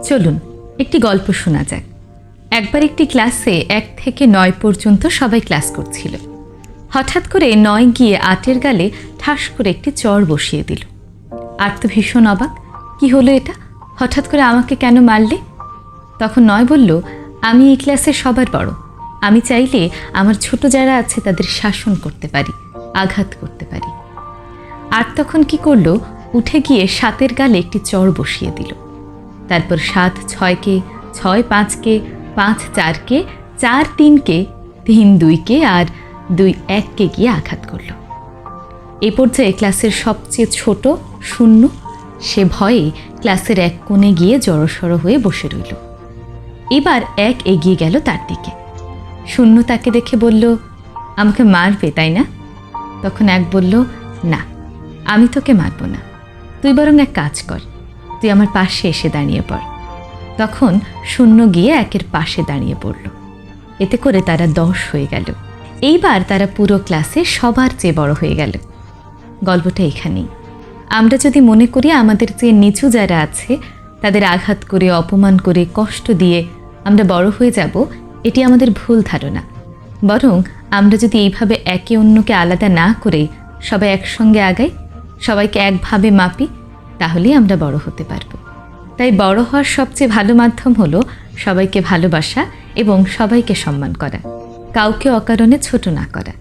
চলুন একটি গল্প শোনা যাক। একবার একটি ক্লাসে 1 থেকে 9 পর্যন্ত সবাই ক্লাস করছিল। হঠাৎ করে 9 গিয়ে 8-এর গালে ঠাস করে একটি চড় বসিয়ে দিল। 8 তো ভীষণ অবাক, কি হলো এটা, হঠাৎ করে আমাকে কেন মারলে? তখন 9 বলল, আমি এই ক্লাসে সবার বড়, আমি চাইলে আমার ছোট যারা আছে তাদের শাসন করতে পারি, আঘাত করতে পারি। 8 তখন কি করলো, উঠে গিয়ে 7-এর গালে একটি চড় বসিয়ে দিল। তারপর 7 6-কে, 6 5-কে, 5 4-কে, 4 3-কে, 3 2-কে আর 2 1-কে গিয়ে আঘাত করল। এই পর্যায়ে ক্লাসের সবচেয়ে ছোট শূন্য, সে ভয়ে ক্লাসের এক কোণে গিয়ে জড়সড় হয়ে বসে রইল। এবার 1 এগিয়ে গেল তার দিকে। শূন্য তাকে দেখে বলল, আমাকে মারবে তাই না? তখন 1 বলল, না, আমি তোকে মারব না, তুই বরং এক কাজ কর, তুই আমার পাশে এসে দাঁড়িয়ে পড়। তখন শূন্য গিয়ে 1-এর পাশে দাঁড়িয়ে পড়ল। এতে করে তারা 10 হয়ে গেল। এইবার তারা পুরো ক্লাসে সবার চেয়ে বড় হয়ে গেল। গল্পটা এখানেই। আমরা যদি মনে করি আমাদের চেয়ে নিচু যারা আছে তাদের আঘাত করে, অপমান করে, কষ্ট দিয়ে আমরা বড় হয়ে যাব, এটি আমাদের ভুল ধারণা। বরং আমরা যদি এইভাবে একে অন্যকে আলাদা না করে সবাই একসঙ্গে আগাই, সবাইকে একভাবে মাপি, তাহলেই আমরা বড় হতে পারব। তাই বড় হওয়ার সবচেয়ে ভালো মাধ্যম হলো সবাইকে ভালোবাসা এবং সবাইকে সম্মান করা, কাউকে অকারণে ছোট না করা।